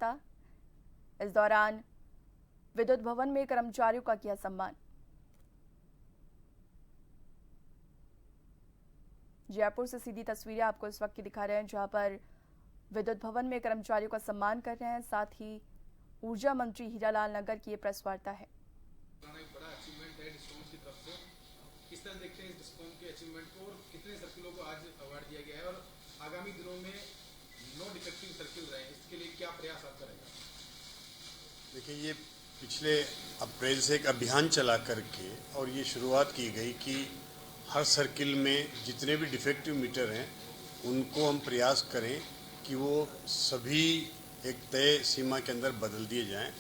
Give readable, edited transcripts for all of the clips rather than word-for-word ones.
था। इस दौरान विद्युत भवन में कर्मचारियों का किया सम्मान। जयपुर से सीधी तस्वीरें आपको इस वक्त की दिखा रहे हैं, जहां पर विद्युत भवन में कर्मचारियों का सम्मान कर रहे हैं। साथ ही ऊर्जा मंत्री हीरालाल नगर की ये प्रेस वार्ता है। बड़ा अचीवमेंट है डिस्कॉम की तरफ से, किस तरह देखते हैं इस डिस्कॉम के अचीवमेंट को और कितने सर्किलों को आज अवार्ड दिया गया है और आगामी दिनों में नो डिफेक्टिव सर्किल रहे, इसके लिए क्या प्रयास आपका रहेगा? देखिए, ये पिछले अप्रैल से एक अभियान चला करके और ये शुरुआत की गई कि हर सर्किल में जितने भी डिफेक्टिव मीटर हैं उनको हम प्रयास करें कि वो सभी एक तय सीमा के अंदर बदल दिए जाएं।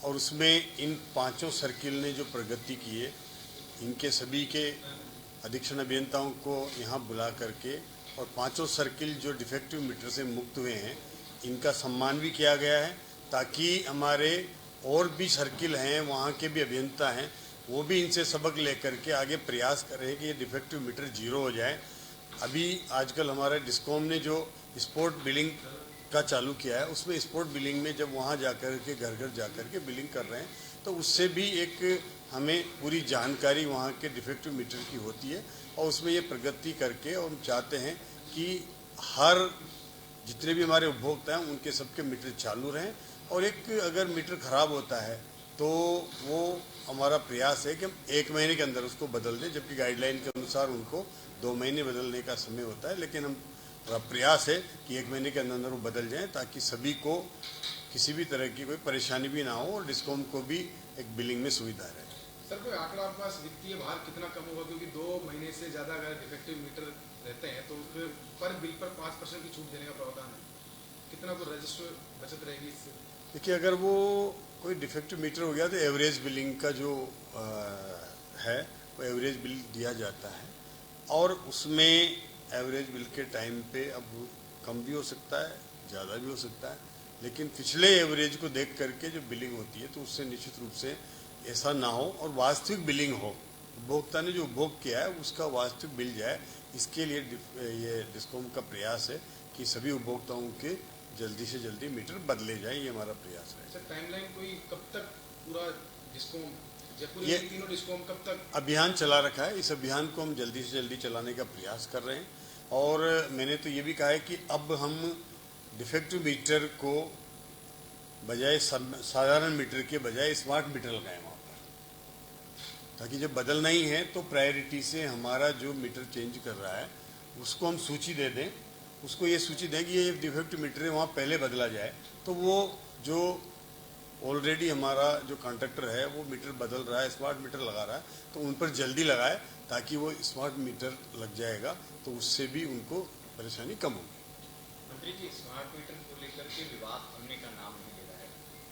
और उसमें इन 5 सर्किल ने जो प्रगति की है, इनके सभी के अधीक्षण अभियंताओं को यहाँ बुला करके और 5 सर्किल जो डिफेक्टिव मीटर से मुक्त हुए हैं इनका सम्मान भी किया गया है, ताकि हमारे और भी सर्किल हैं, वहाँ के भी अभियंता हैं, वो भी इनसे सबक लेकर के आगे प्रयास करें कि ये डिफेक्टिव मीटर 0 हो जाए। अभी आजकल हमारे डिस्कॉम ने जो स्पॉट बिलिंग का चालू किया है, उसमें स्पॉट बिलिंग में जब वहाँ जाकर के घर घर जाकर के बिलिंग कर रहे हैं तो उससे भी एक हमें पूरी जानकारी वहाँ के डिफेक्टिव मीटर की होती है और उसमें ये प्रगति करके और हम चाहते हैं कि हर जितने भी हमारे उपभोक्ता हैं उनके सबके मीटर चालू रहें। और एक अगर मीटर खराब होता है तो वो हमारा प्रयास है कि हम 1 महीने के अंदर उसको बदल दें, जबकि गाइडलाइन के अनुसार उनको 2 महीने बदलने का समय होता है, लेकिन हम प्रयास है कि 1 महीने के अंदर वो बदल जाएं ताकि सभी को किसी भी तरह की कोई परेशानी भी ना हो और डिस्कॉम को भी एक बिलिंग में सुविधा रहे। सर, कोई आंकड़ा आपके पास वित्तीय भार कितना कम होगा, क्योंकि 2 महीने से ज़्यादा अगर डिफेक्टिव मीटर रहते हैं तो फिर पर बिल पर 5% की छूट देने का प्रावधान है, कितना को रजिस्टर बचत रहेगी इससे? देखिए, अगर वो कोई डिफेक्टिव मीटर हो गया तो एवरेज बिलिंग का जो है वो एवरेज बिल दिया जाता है और उसमें एवरेज बिल के टाइम पे अब कम भी हो सकता है, ज़्यादा भी हो सकता है, लेकिन पिछले एवरेज को देख करके जो बिलिंग होती है तो उससे निश्चित रूप से ऐसा ना हो और वास्तविक बिलिंग हो, उपभोक्ता ने जो उपभोग किया है उसका वास्तविक बिल जाए। इसके लिए ये डिस्कॉम का प्रयास है कि सभी उपभोक्ताओं के जल्दी से जल्दी मीटर बदले जाए, ये हमारा प्रयास है। सर, टाइमलाइन कोई कब तक पूरा डिस्कॉम जयपुर ये तीनों डिस्कॉम कब तक अभियान चला रखा है? इस अभियान को हम जल्दी से जल्दी चलाने का प्रयास कर रहे हैं और मैंने तो ये भी कहा है कि अब हम डिफेक्टिव मीटर को बजाय साधारण मीटर के बजाय स्मार्ट मीटर लगाएं वहाँ पर, ताकि जब बदलना ही है तो प्रायोरिटी से हमारा जो मीटर चेंज कर रहा है उसको हम सूची दे दें, उसको ये सूची दें कि ये डिफेक्टिव मीटर है वहाँ पहले बदला जाए, तो वो जो ऑलरेडी हमारा जो कॉन्ट्रैक्टर है वो मीटर बदल रहा है, स्मार्ट मीटर लगा रहा है, तो उन पर जल्दी लगाए ताकि वो स्मार्ट मीटर लग जाएगा तो उससे भी उनको परेशानी कम होगी। मंत्री जी, स्मार्ट मीटर को लेकर के विवाद थमने का नाम नहीं ले रहा है।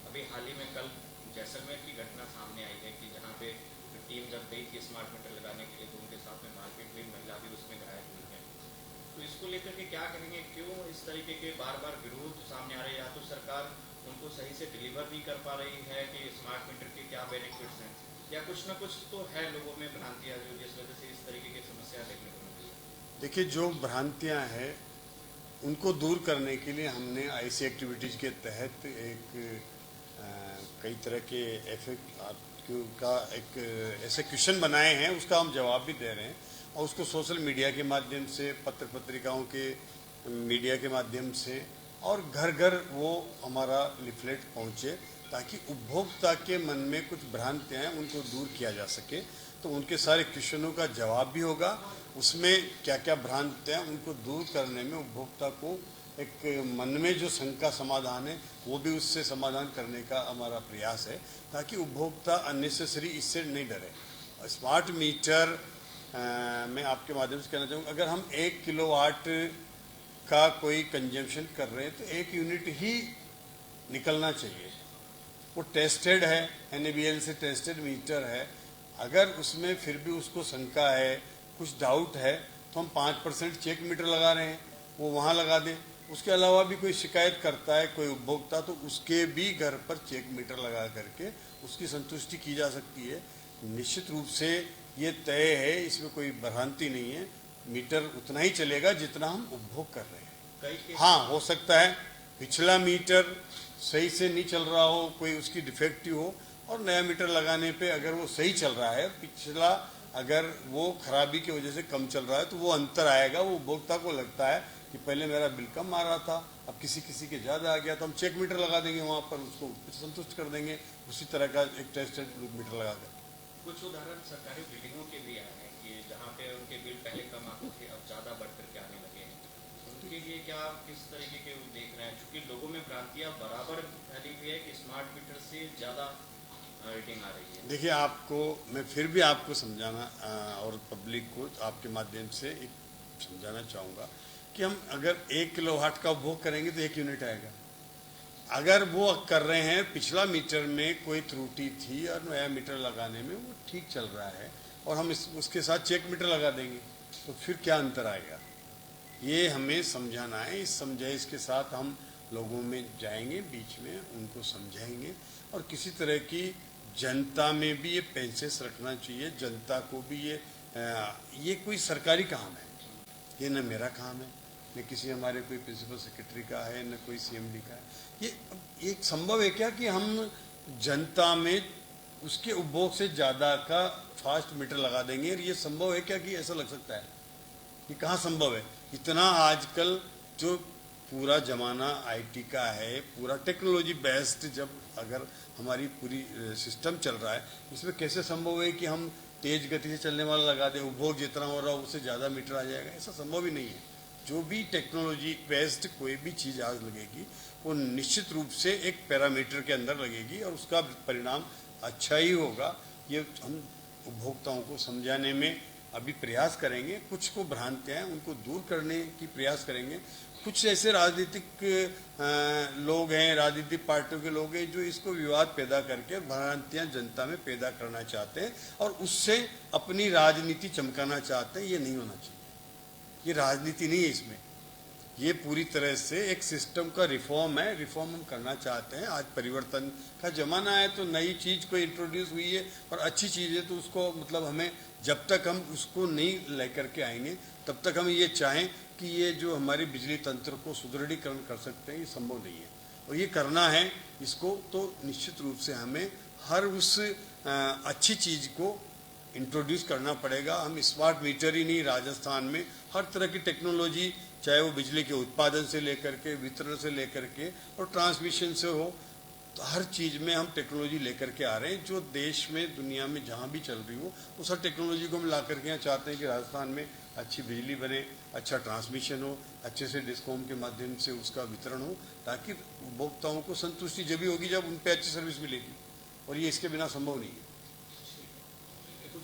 अभी हाल ही में कल जैसलमेर की घटना सामने आई है कि जहाँ पे टीम जब गई थी स्मार्ट मीटर लगाने के लिए तो उनके साथ में मारपीट हुई, महिला भी उसमें घायल हुई है। तो इसको लेकर के क्या करेंगे? क्यों इस तरीके के बार बार विरोध सामने आ रहे हैं? या तो सरकार उनको सही से डिलीवर नहीं कर पा रही है कि स्मार्ट मीटर के क्या बेनिफिट्स हैं, या कुछ ना कुछ तो है लोगों में भ्रांतियां जो जिस वजह से इस तरीके की समस्या देखने को मिलती है। देखिए, जो भ्रांतियां हैं उनको दूर करने के लिए हमने IC एक्टिविटीज़ के तहत एक कई तरह के का एक ऐसे क्वेश्चन बनाए हैं, उसका हम जवाब भी दे रहे हैं और उसको सोशल मीडिया के माध्यम से, पत्र पत्रिकाओं के मीडिया के माध्यम से और घर घर वो हमारा लिफलेट पहुँचे ताकि उपभोक्ता के मन में कुछ भ्रांतियाँ हैं उनको दूर किया जा सके। तो उनके सारे क्वेश्चनों का जवाब भी होगा, उसमें क्या क्या भ्रांतियाँ उनको दूर करने में उपभोक्ता को एक मन में जो शंका समाधान है वो भी उससे समाधान करने का हमारा प्रयास है ताकि उपभोक्ता अननेसेसरी इससे नहीं डरे। स्मार्ट मीटर मैं आपके माध्यम से कहना चाहूँगा, अगर हम 1 किलोवाट का कोई कंजम्पशन कर रहे हैं तो 1 यूनिट ही निकलना चाहिए। वो टेस्टेड है, NABL से टेस्टेड मीटर है। अगर उसमें फिर भी उसको शंका है, कुछ डाउट है, तो हम 5% चेक मीटर लगा रहे हैं, वो वहाँ लगा दें। उसके अलावा भी कोई शिकायत करता है कोई उपभोक्ता तो उसके भी घर पर चेक मीटर लगा करके उसकी संतुष्टि की जा सकती है। निश्चित रूप से ये तय है, इसमें कोई भ्रांति नहीं है, मीटर उतना ही चलेगा जितना हम उपभोग कर रहे हैं। हाँ, हो सकता है पिछला मीटर सही से नहीं चल रहा हो, कोई उसकी डिफेक्टिव हो, और नया मीटर लगाने पे अगर वो सही चल रहा है, पिछला अगर वो खराबी की वजह से कम चल रहा है, तो वो अंतर आएगा। वो उपभोक्ता को लगता है कि पहले मेरा बिल कम आ रहा था, अब किसी किसी के ज़्यादा आ गया, तो हम चेक मीटर लगा देंगे वहाँ पर, उसको संतुष्ट कर देंगे उसी तरह का एक टेस्टेड मीटर लगा कर। कुछ उदाहरण सरकारी बिल्डिंगों के भी आए हैं कि जहाँ पे उनके बिल पहले कम आते थे, अब ज़्यादा बढ़ करके आने लगे हैं। उनके लिए क्या आप किस तरीके के देख रहे हैं? क्योंकि लोगों में भ्रांतियाँ बराबर फैली हुई है कि स्मार्ट मीटर से ज़्यादा रेटिंग आ रही है। देखिए, आपको मैं फिर भी आपको समझाना और पब्लिक को आपके माध्यम से एक समझाना चाहूँगा कि हम अगर 1 किलोवाट का उपभोग करेंगे तो 1 यूनिट आएगा। अगर वो कर रहे हैं, पिछला मीटर में कोई त्रुटि थी और नया मीटर लगाने में वो ठीक चल रहा है, और हम उसके साथ चेक मीटर लगा देंगे, तो फिर क्या अंतर आएगा? ये हमें समझाना है। इस समझाइश के साथ हम लोगों में जाएंगे, बीच में उनको समझाएंगे, और किसी तरह की जनता में भी ये पेंसेस रखना चाहिए। जनता को भी ये कोई सरकारी काम है, ये न मेरा काम है, न किसी हमारे कोई प्रिंसिपल सेक्रेटरी का है, न कोई सीएमडी का है। ये संभव है क्या कि हम जनता में उसके उपभोग से ज़्यादा का फास्ट मीटर लगा देंगे? ये संभव है क्या कि ऐसा लग सकता है? ये कहाँ संभव है? इतना आजकल जो पूरा जमाना आईटी का है, पूरा टेक्नोलॉजी बेस्ड, जब अगर हमारी पूरी सिस्टम चल रहा है, इसमें कैसे संभव है कि हम तेज गति से चलने वाला लगा दें, उपभोग जितना हो रहा है उससे ज़्यादा मीटर आ जाएगा? ऐसा संभव ही नहीं है। जो भी टेक्नोलॉजी बेस्ड कोई भी चीज़ आज लगेगी, वो निश्चित रूप से एक पैरामीटर के अंदर लगेगी और उसका परिणाम अच्छा ही होगा। ये हम उपभोक्ताओं को समझाने में अभी प्रयास करेंगे। कुछ को भ्रांतियाँ हैं, उनको दूर करने की प्रयास करेंगे। कुछ ऐसे राजनीतिक लोग हैं, राजनीतिक पार्टियों के लोग हैं, जो इसको विवाद पैदा करके भ्रांतियां जनता में पैदा करना चाहते हैं और उससे अपनी राजनीति चमकाना चाहते हैं। ये नहीं होना चाहिए, ये राजनीति नहीं है इसमें। ये पूरी तरह से एक सिस्टम का रिफॉर्म है, रिफॉर्म हम करना चाहते हैं। आज परिवर्तन का जमाना है, तो नई चीज़ कोई इंट्रोड्यूस हुई है और अच्छी चीज़ है, तो उसको मतलब हमें, जब तक हम उसको नहीं लेकर के आएंगे, तब तक हम ये चाहें कि ये जो हमारी बिजली तंत्र को सुदृढ़ीकरण कर सकते हैं, ये संभव नहीं है। और ये करना है इसको, तो निश्चित रूप से हमें हर उस अच्छी चीज़ को इंट्रोड्यूस करना पड़ेगा। हम स्मार्ट मीटर ही नहीं, राजस्थान में हर तरह की टेक्नोलॉजी, चाहे वो बिजली के उत्पादन से लेकर के, वितरण से लेकर के और ट्रांसमिशन से हो, तो हर चीज़ में हम टेक्नोलॉजी लेकर के आ रहे हैं। जो देश में, दुनिया में जहाँ भी चल रही हो, उस हर टेक्नोलॉजी को हम ला करके यहाँ चाहते हैं कि राजस्थान में अच्छी बिजली बने, अच्छा ट्रांसमिशन हो, अच्छे से डिस्कॉम के माध्यम से उसका वितरण हो, ताकि उपभोक्ताओं को संतुष्टि जब भी होगी जब उन पर अच्छी सर्विस मिलेगी, और ये इसके बिना संभव नहीं है। कुछ